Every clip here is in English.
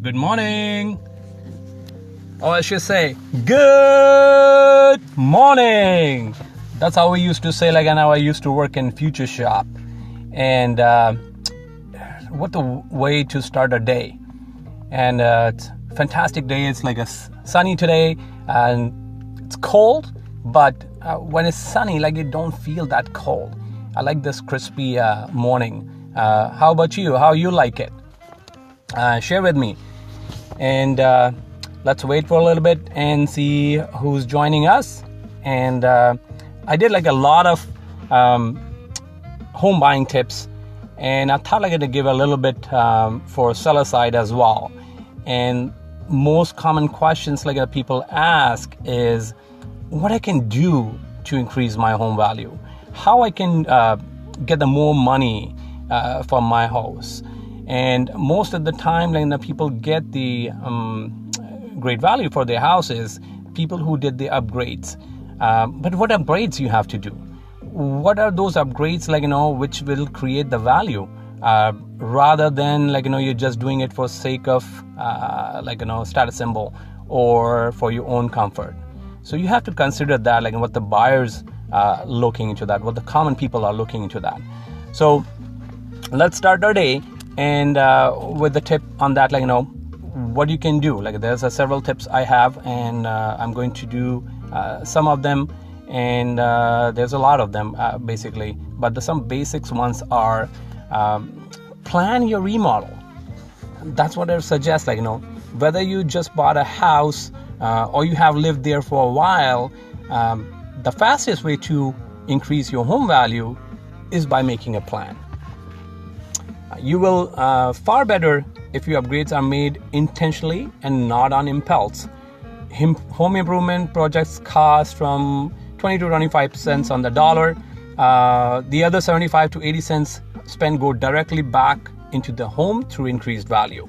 Good morning. Or I should say, good morning. That's how we used to say, like, and how I used to work in Future Shop. And what a way to start a day. And it's a fantastic day. It's like a sunny today, and it's cold, but when it's sunny, like, you don't feel that cold. I like this crispy morning. How about you? How you like it? Share with me. And let's wait for a little bit and see who's joining us. And I did like a lot of home buying tips, and I thought I could give a little bit for seller side as well. And most common questions like people ask is what I can do to increase my home value, how I can get the more money for my house. And most of the time, like, the people get the great value for their houses, people who did the upgrades. But what upgrades you have to do? What are those upgrades, like, which will create the value rather than, like, you're just doing it for sake of, status symbol or for your own comfort. So you have to consider that, like, what the buyers looking into that, what the common people are looking into that. So let's start our day. And with the tip on that, like, what you can do. Like, there's several tips I have, and I'm going to do some of them, and there's a lot of them basically. But some basics ones are plan your remodel. That's what I suggest. Like, whether you just bought a house or you have lived there for a while, the fastest way to increase your home value is by making a plan. You will far better if your upgrades are made intentionally and not on impulse. Home improvement projects cost from 20 to 25 cents on the dollar. The other 75 to 80 cents spent go directly back into the home through increased value.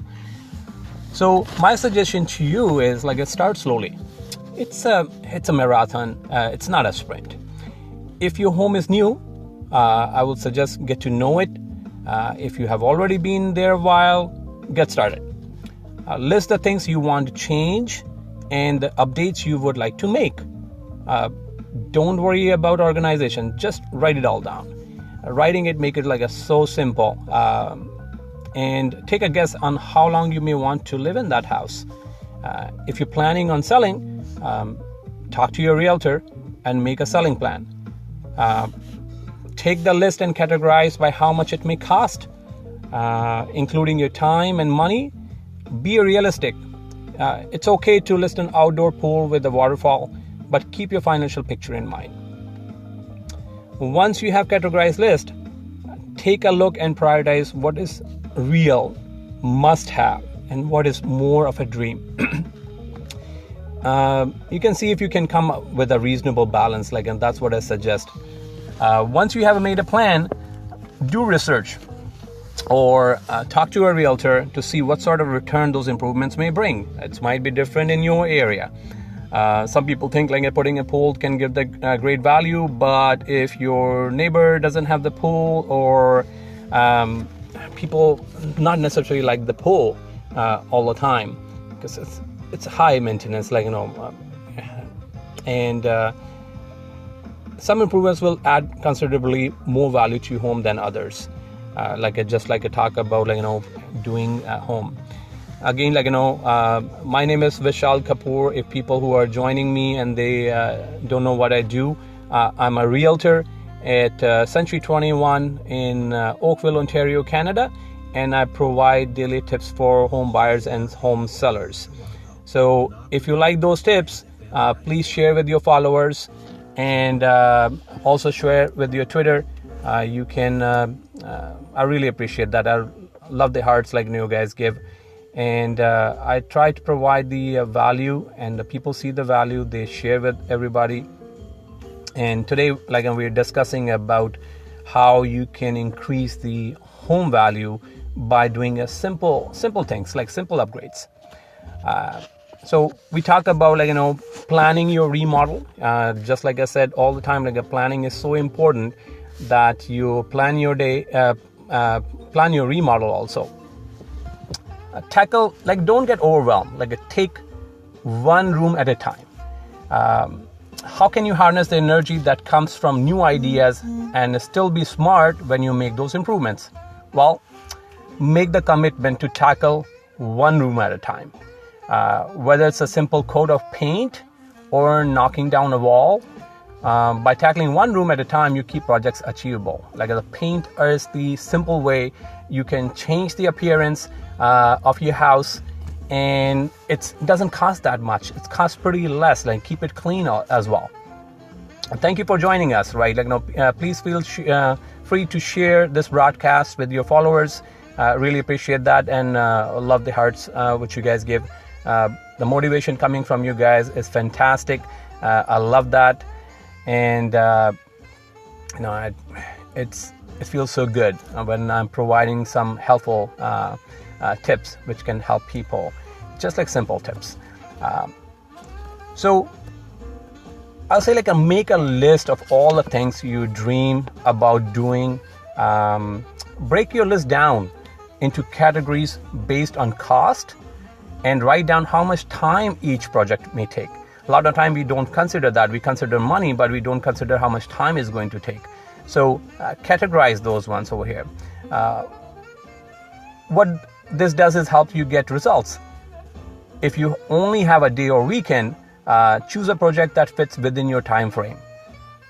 So my suggestion to you is, like, start slowly. It's a marathon. It's not a sprint. If your home is new, I would suggest get to know it. If you have already been there a while, get started. List the things you want to change and the updates you would like to make. Don't worry about organization. Just write it all down. Writing it, make it like so simple. And take a guess on how long you may want to live in that house. If you're planning on selling, talk to your realtor and make a selling plan. Take the list and categorize by how much it may cost, including your time and money. Be realistic. It's okay to list an outdoor pool with a waterfall, but keep your financial picture in mind. Once you have categorized list, take a look and prioritize what is real, must have, and what is more of a dream. You can see if you can come up with a reasonable balance, and that's what I suggest. Once you have made a plan, do research or talk to a realtor to see what sort of return those improvements may bring. It might be different in your area. Some people think like putting a pool can give the great value, but if your neighbor doesn't have the pool, or people not necessarily like the pool all the time because it's high maintenance, and some improvements will add considerably more value to your home than others. Just like I talk about, doing at home. Again, my name is Vishal Kapoor. If people who are joining me and they don't know what I do, I'm a realtor at Century 21 in Oakville, Ontario, Canada, and I provide daily tips for home buyers and home sellers. So if you like those tips, please share with your followers. And also share with your Twitter. You can, I really appreciate that. I love the hearts you guys give. And I try to provide the value, and the people see the value, they share with everybody. And today, we're discussing about how you can increase the home value by doing a simple things, like simple upgrades. So we talked about planning your remodel. Just like I said all the time, planning is so important that you plan your day, plan your remodel also. tackle, like, don't get overwhelmed. Like, take one room at a time. How can you harness the energy that comes from new ideas and still be smart when you make those improvements? Well, make the commitment to tackle one room at a time. Whether it's a simple coat of paint or knocking down a wall, by tackling one room at a time, you keep projects achievable. Like, the paint is the simple way you can change the appearance of your house, and it doesn't cost that much. It costs pretty less. Like, keep it clean as well. Thank you for joining us. Right, like, please feel free to share this broadcast with your followers. Really appreciate that, and love the hearts which you guys give. The motivation coming from you guys is fantastic. I love that, and it feels so good when I'm providing some helpful tips which can help people, just like simple tips. So I'll say, like, make a list of all the things you dream about doing. Break your list down into categories based on cost, and write down how much time each project may take. A lot of time we don't consider that. We consider money, but we don't consider how much time it's going to take. So categorize those ones over here. What this does is help you get results. If you only have a day or weekend, choose a project that fits within your time frame,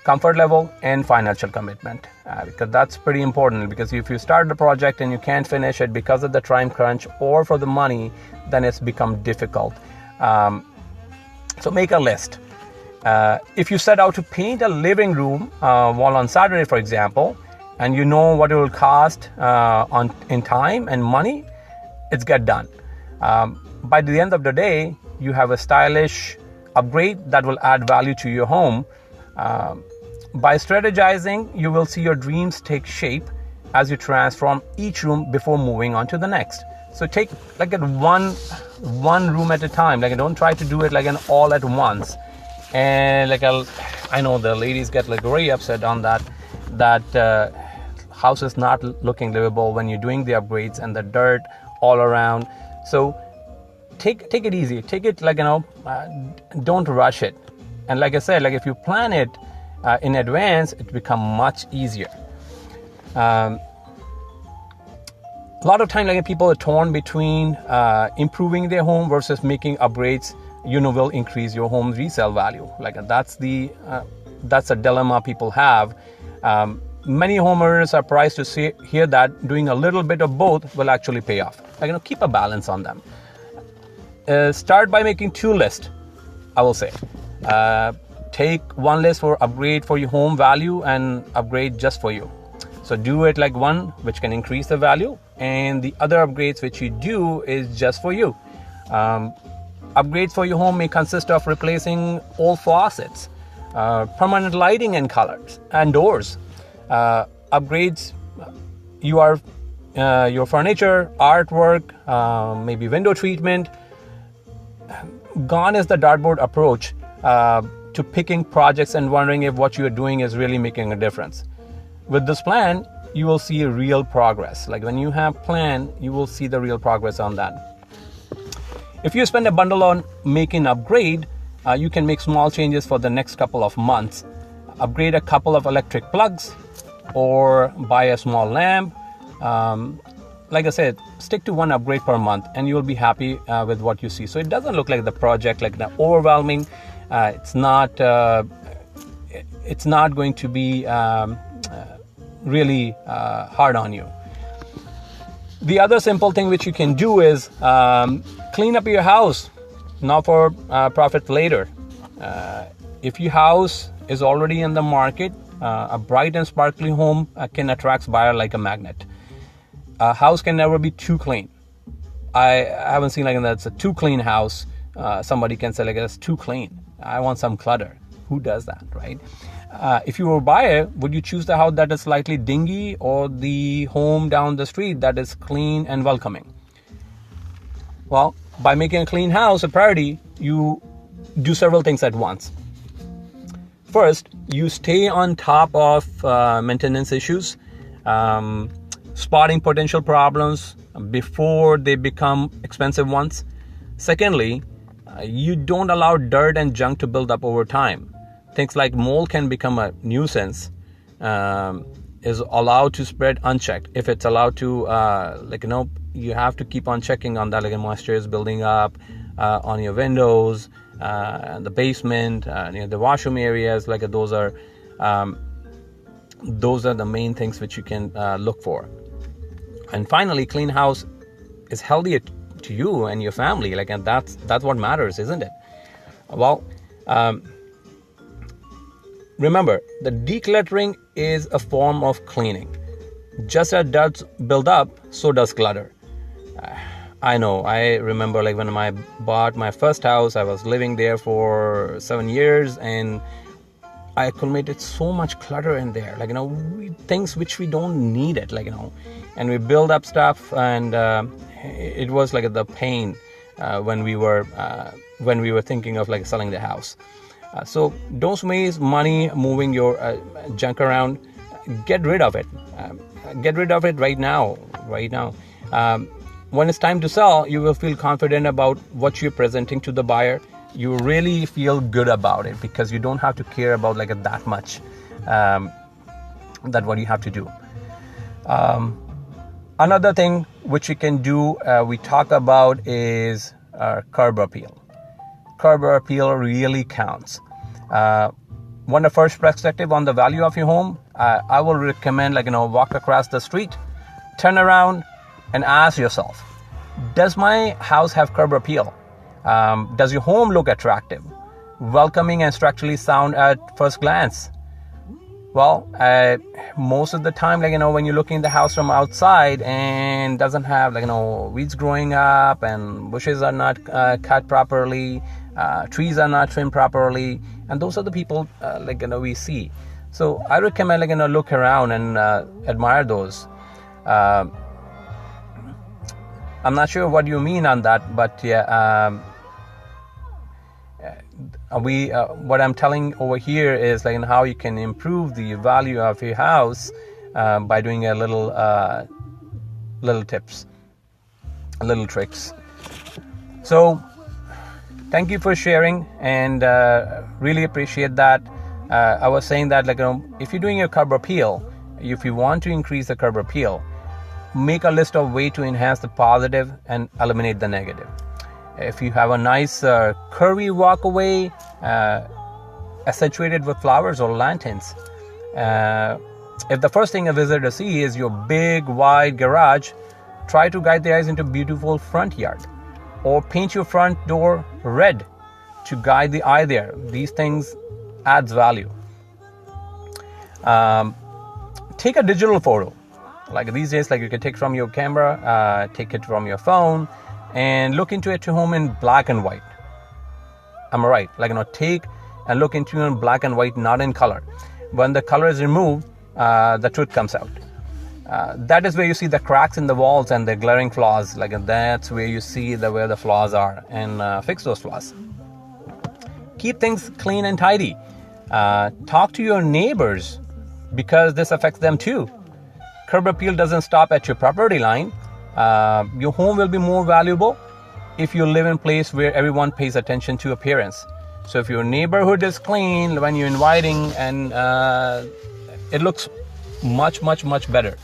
comfort level, and financial commitment, because that's pretty important. Because if you start the project and you can't finish it because of the time crunch or for the money, then it's become difficult. So make a list. If you set out to paint a living room wall on Saturday, for example, and you know what it will cost in time and money, it's get done. By the end of the day, you have a stylish upgrade that will add value to your home. By strategizing, you will see your dreams take shape as you transform each room before moving on to the next. So take, like, at one room at a time. Like, don't try to do it like an all at once. And like, I know the ladies get like very upset on that house is not looking livable when you're doing the upgrades and the dirt all around. So take it easy. Take it, like, don't rush it. And like I said, like, if you plan it in advance, it becomes much easier. A lot of time, like, people are torn between improving their home versus making upgrades, will increase your home's resale value. Like, that's a dilemma people have. Many homeowners are surprised to hear that doing a little bit of both will actually pay off. Like, keep a balance on them. Start by making two lists, I will say. Take one list for upgrade for your home value and upgrade just for you. So do it like one which can increase the value, and the other upgrades which you do is just for you. Upgrades for your home may consist of replacing old faucets, permanent lighting and colors and doors. Upgrades your furniture, artwork, maybe window treatment. Gone is the dartboard approach to picking projects and wondering if what you're doing is really making a difference. With this plan, you will see real progress. Like, when you have plan, you will see the real progress on that. If you spend a bundle on making an upgrade, you can make small changes for the next couple of months. Upgrade a couple of electric plugs or buy a small lamp. Like I said, stick to one upgrade per month and you'll be happy with what you see. So it doesn't look like the project like the overwhelming. It's not going to be really hard on you. The other simple thing which you can do is clean up your house, not for profit later. If your house is already in the market, a bright and sparkly home can attract buyer like a magnet. A house can never be too clean. I haven't seen like that's a too clean house. Somebody can say like it's too clean. I want some clutter. Who does that, right? If you were a buyer, would you choose the house that is slightly dingy or the home down the street that is clean and welcoming? Well, by making a clean house a priority, you do several things at once. First, you stay on top of maintenance issues, spotting potential problems before they become expensive ones. Secondly, you don't allow dirt and junk to build up over time. Things like mold can become a nuisance, is allowed to spread unchecked. If it's allowed to, you have to keep on checking on that, like moisture is building up on your windows, the basement, the washroom areas. Like those are the main things which you can look for. And finally, clean house is healthier to you and your family. And that's what matters, isn't it? Well, remember, the decluttering is a form of cleaning. Just as dirt build up, so does clutter. I know. I remember when I bought my first house, I was living there for 7 years, and I accumulated so much clutter in there. Things which we don't need it. And we build up stuff, and it was the pain when we were thinking of selling the house. So don't waste money moving your junk around. Get rid of it. Get rid of it right now. When it's time to sell, you will feel confident about what you're presenting to the buyer. You really feel good about it because you don't have to care about that much. That what you have to do. Another thing which you can do, we talk about, is curb appeal. Curb appeal really counts. Want a first perspective on the value of your home? I will recommend walk across the street, turn around, and ask yourself, does my house have curb appeal? Does your home look attractive, welcoming, and structurally sound at first glance? Well, most of the time, when you're looking at the house from outside and doesn't have weeds growing up, and bushes are not cut properly, trees are not trimmed properly, and those are the people we see. So I recommend look around and admire those. I'm not sure what you mean on that, but yeah, what I'm telling over here is how you can improve the value of your house by doing a little tips, little tricks. So thank you for sharing, and really appreciate that. I was saying that if you're doing your curb appeal, if you want to increase the curb appeal, make a list of ways to enhance the positive and eliminate the negative. If you have a nice curvy walkway accentuated with flowers or lanterns, if the first thing a visitor sees is your big wide garage, try to guide their eyes into beautiful front yard, or paint your front door red to guide the eye there. These things adds value. Take a digital photo. These days, you can take from your camera, take it from your phone, and look into it to home in black and white. Am I right? Take and look into it in black and white, not in color. When the color is removed, the truth comes out. That is where you see the cracks in the walls and the glaring flaws. That's where you see where the flaws are, and fix those flaws. Keep things clean and tidy. Talk to your neighbors, because this affects them too. Curb appeal doesn't stop at your property line. Your home will be more valuable if you live in a place where everyone pays attention to appearance. So if your neighborhood is clean when you're inviting, and it looks much, much, much better.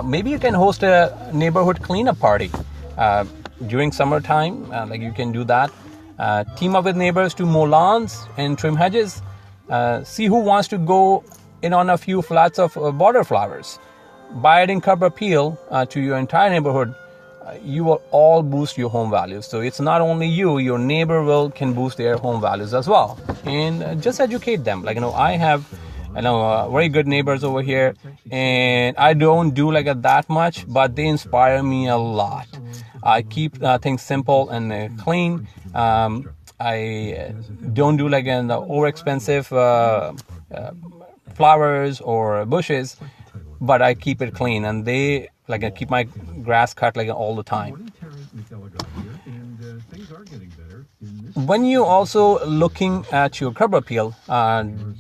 Maybe you can host a neighborhood cleanup party during summertime. You can do that. Team up with neighbors to mow lawns and trim hedges. See who wants to go in on a few flats of border flowers. By adding curb appeal to your entire neighborhood, you will all boost your home values. So it's not only you, your neighbor can boost their home values as well. And just educate them. I have very good neighbors over here, and I don't do that much, but they inspire me a lot. I keep things simple and clean. I don't do an overexpensive flowers or bushes, but I keep it clean, and they I keep my grass cut all the time. When you also looking at your curb appeal,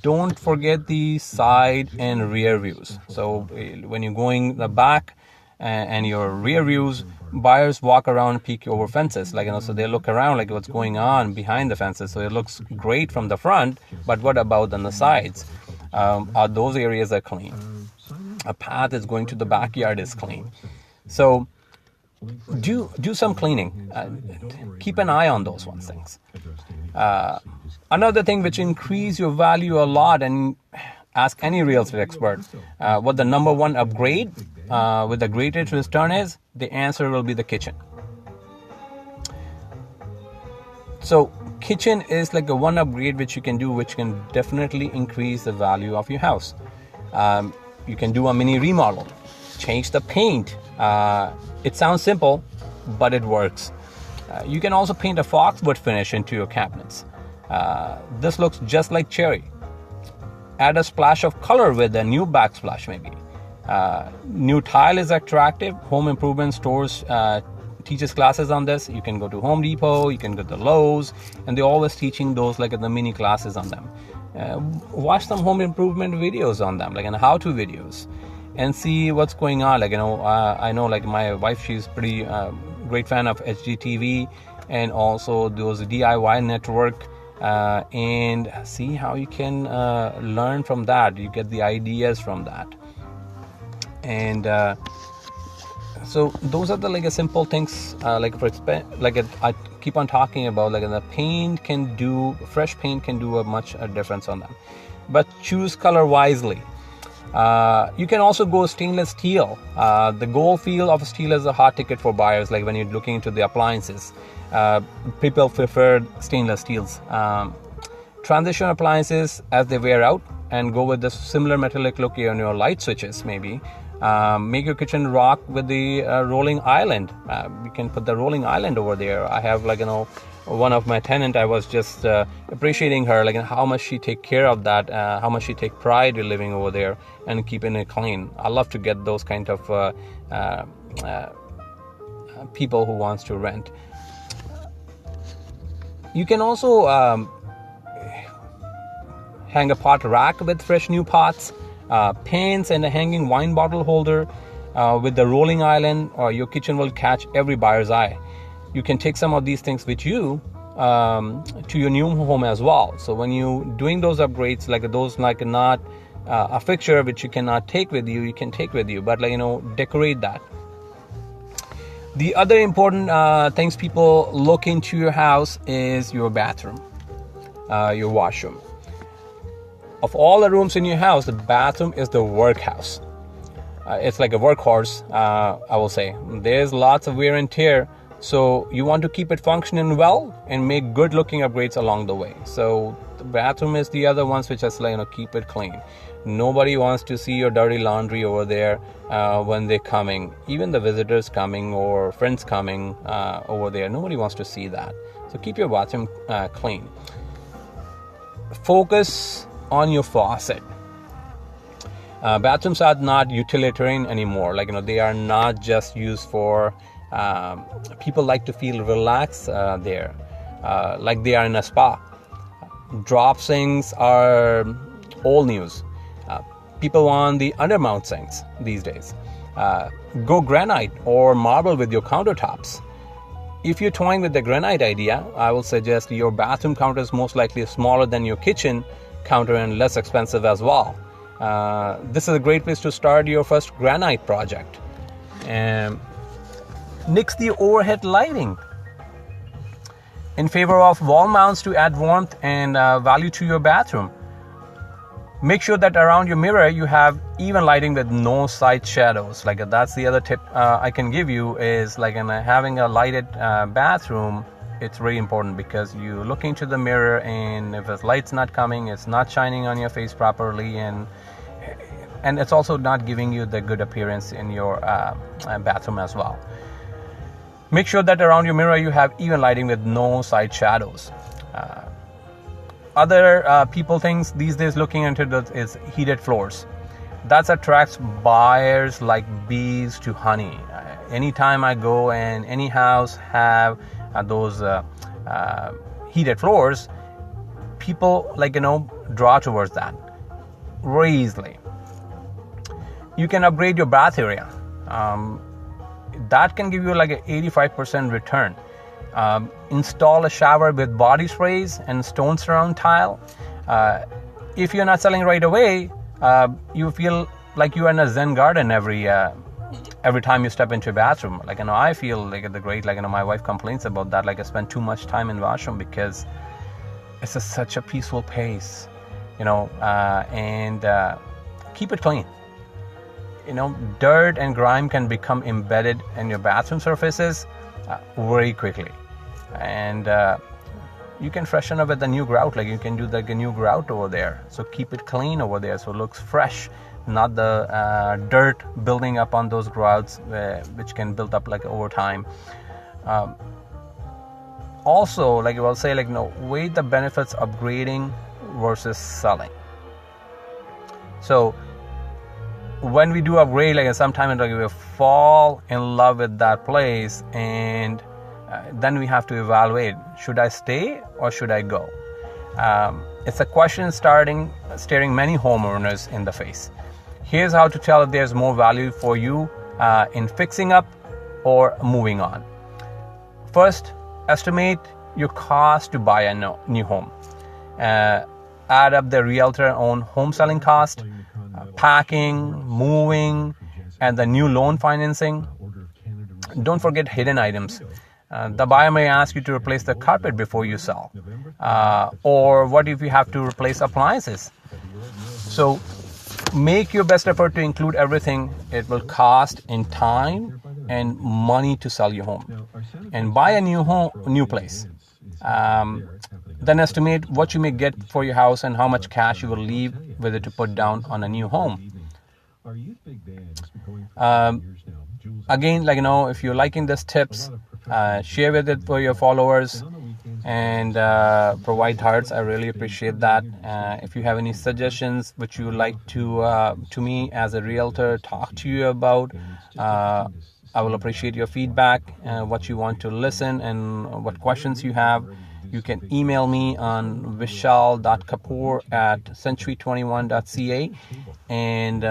don't forget the side and rear views. So when you're going the back, and your rear views, buyers walk around, peek over fences, so they look around like what's going on behind the fences. So it looks great from the front, but what about on the sides? Are those areas are clean? A path is going to the backyard is clean. So do some cleaning. Keep an eye on those things. Another thing which increase your value a lot, and ask any real estate expert what the number one upgrade with the greatest return is. The answer will be the kitchen. So kitchen is like a one upgrade which you can do, which can definitely increase the value of your house. You can do a mini remodel, change the paint. It sounds simple, but it works. You can also paint a foxwood finish into your cabinets. This looks just like cherry. Add a splash of color with a new backsplash maybe. New tile is attractive. Home improvement stores teaches classes on this. You can go to Home Depot, you can go to Lowe's, and they're always teaching those the mini classes on them. Watch some home improvement videos on them, and how-to videos, and see what's going on. I know my wife, she's pretty great fan of HGTV and also those DIY network, and see how you can learn from that. You get the ideas from that. And so those are the simple things I keep on talking about. The paint can do, fresh paint can do a difference on them, but choose color wisely. You can also go stainless steel. The gold feel of steel is a hot ticket for buyers. When you're looking into the appliances, people prefer stainless steels. Transition appliances as they wear out, and go with the similar metallic look on your light switches maybe. Make your kitchen rock with the rolling island. You can put the rolling island over there. I have one of my tenant, I was just appreciating her, how much she take care of that, how much she take pride in living over there and keeping it clean. I love to get those kind of people who wants to rent. You can also hang a pot rack with fresh new pots, pans, and a hanging wine bottle holder with the rolling island, or your kitchen will catch every buyer's eye. You can take some of these things with you to your new home as well. So when you doing those upgrades, those not a fixture which you cannot take with you, you can take with you, but decorate that. The other important things people look into your house is your bathroom, your washroom. Of all the rooms in your house, the bathroom is the workhouse. It's like a workhorse, I will say. There's lots of wear and tear, so you want to keep it functioning well and make good looking upgrades along the way. So the bathroom is the other ones which is keep it clean. Nobody wants to see your dirty laundry over there when they're coming. Even the visitors coming or friends coming over there, nobody wants to see that. So keep your bathroom clean. Focus on your faucet. Bathrooms are not utilitarian anymore. They are not just used for people like to feel relaxed there, like they are in a spa. Drop sinks are old news. People want the undermount sinks these days. Go granite or marble with your countertops. If you're toying with the granite idea, I will suggest your bathroom counter is most likely smaller than your kitchen counter and less expensive as well. This is a great place to start your first granite project. Nix the overhead lighting in favor of wall mounts to add warmth and value to your bathroom. Make sure that around your mirror you have even lighting with no side shadows. That's the other tip I can give you is having a lighted bathroom. It's very important because you look into the mirror, and if the light's not coming, it's not shining on your face properly, and it's also not giving you the good appearance in your bathroom as well. Make sure that around your mirror you have even lighting with no side shadows. Other people things these days looking into this is heated floors. That attracts buyers like bees to honey. Anytime I go and any house have those heated floors, people draw towards that very easily. You can upgrade your bath area. that can give you like an 85% return. Install a shower with body sprays and stone surround tile. If you're not selling right away, you feel like you are in a Zen garden every time you step into a bathroom. Like, I feel like the great, like, my wife complains about that. Like, I spend too much time in washroom because it's such a peaceful pace, and keep it clean. Dirt and grime can become embedded in your bathroom surfaces very quickly. And you can freshen up with the new grout. Like, you can do like a new grout over there. So keep it clean over there so it looks fresh, not the dirt building up on those grouts, which can build up like over time. Also, like I will say, like, weigh the benefits of upgrading versus selling. So when we do upgrade, like, sometimes like we fall in love with that place, and then we have to evaluate, should I stay or should I go? It's a question staring many homeowners in the face. Here's how to tell if there's more value for you in fixing up or moving on. First, estimate your cost to buy a new home. Add up the realtor-owned home selling cost, packing, moving, and the new loan financing. Don't forget hidden items. The buyer may ask you to replace the carpet before you sell. Or what if you have to replace appliances? So make your best effort to include everything it will cost in time and money to sell your home. And buy a new place. Then estimate what you may get for your house and how much cash you will leave with it to put down on a new home. Again, like, if you're liking these tips, share with it for your followers and provide hearts. I really appreciate that. If you have any suggestions which you would like to me as a realtor talk to you about, I will appreciate your feedback, what you want to listen and what questions you have. You can email me on vishal.kapoor@century21.ca, and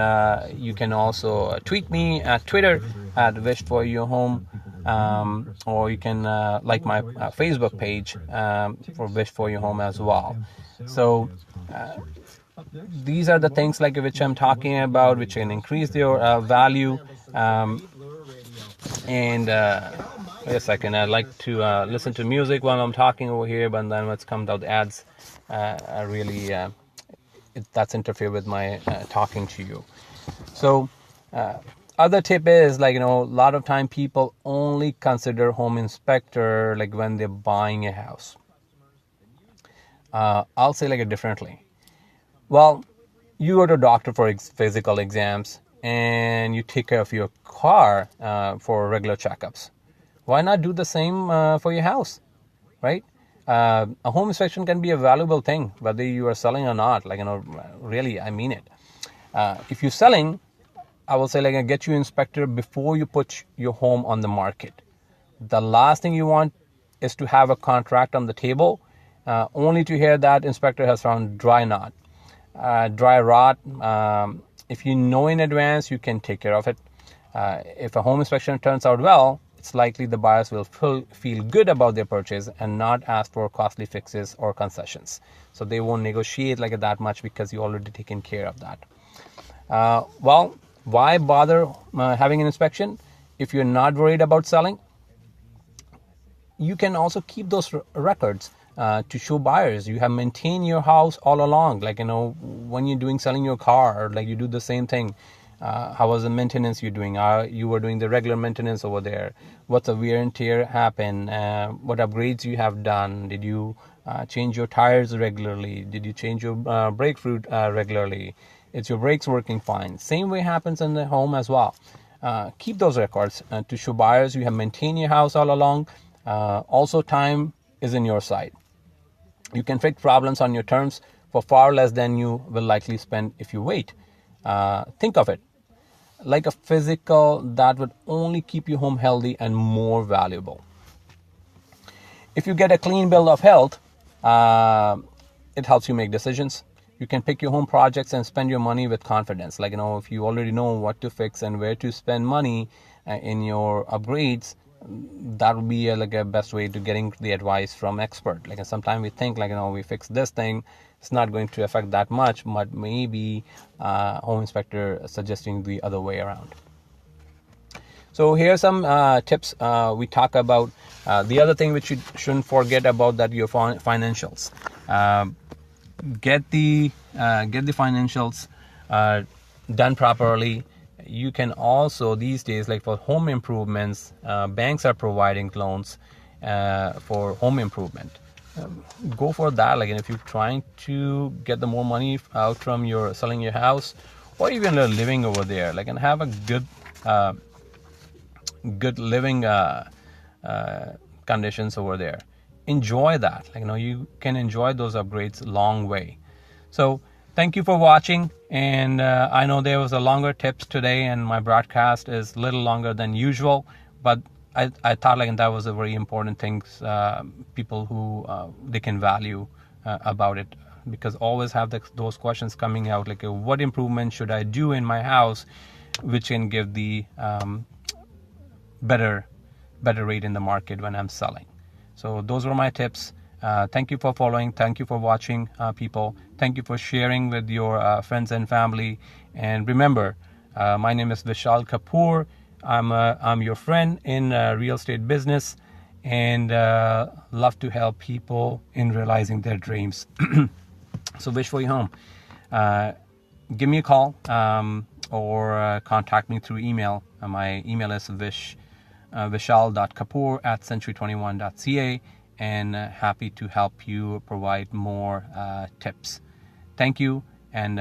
you can also tweet me at Twitter at VishForYourHome, or you can like my Facebook page for VishForYourHome as well. So these are the things like which I'm talking about, which can increase your value. Yes, I like to listen to music while I'm talking over here, but then when it comes out ads, I really that's interfere with my talking to you. So other tip is, like, a lot of time people only consider home inspector like when they're buying a house. I'll say like it differently. Well, you go to a doctor for physical exams, and you take care of your car for regular checkups. Why not do the same for your house, right? A home inspection can be a valuable thing, whether you are selling or not. Like, really, I mean it. If you're selling, I will say, like, get you inspector before you put your home on the market. The last thing you want is to have a contract on the table, only to hear that inspector has found dry rot. If you know in advance, you can take care of it. If a home inspection turns out well, it's likely the buyers will feel good about their purchase and not ask for costly fixes or concessions. So they won't negotiate like that much because you already taken care of that. Well, why bother having an inspection if you're not worried about selling? You can also keep those records to show buyers you have maintained your house all along. Like, when you're selling your car, or like you do the same thing. How was the maintenance you're doing? You were doing the regular maintenance over there. What's the wear and tear happen? What upgrades you have done? Did you change your tires regularly? Did you change your brake fluid regularly? Is your brakes working fine? Same way happens in the home as well. Keep those records to show buyers you have maintained your house all along. Also, time is in your side. You can fix problems on your terms for far less than you will likely spend if you wait. Think of it like a physical that would only keep your home healthy and more valuable. If you get a clean bill of health, it helps you make decisions. You can pick your home projects and spend your money with confidence. Like, if you already know what to fix and where to spend money, in your upgrades, that would be like a best way to getting the advice from expert. Like sometimes we think like, we fix this thing, it's not going to affect that much, but maybe home inspector suggesting the other way around. So here's some tips. We talk about the other thing which you shouldn't forget about, that your financials. Get the financials done properly. You can also, these days, like for home improvements, banks are providing loans for home improvement. Go for that. Like, if you're trying to get the more money out from your selling your house, or even living over there, like, and have a good living conditions over there. Enjoy that. Like, you can enjoy those upgrades a long way. So thank you for watching, and I know there was a longer tips today, and my broadcast is a little longer than usual, but I thought like that was a very important thing, people who they can value about it, because always have those questions coming out, like what improvement should I do in my house which can give the better rate in the market when I'm selling. So those were my tips. Thank you for following. Thank you for watching, people. Thank you for sharing with your friends and family. And remember, my name is Vishal Kapoor. I'm your friend in real estate business, and love to help people in realizing their dreams. So Wish for Your Home. Give me a call or contact me through email. My email is vishal.kapoor@century21.ca, and happy to help you provide more tips. Thank you, and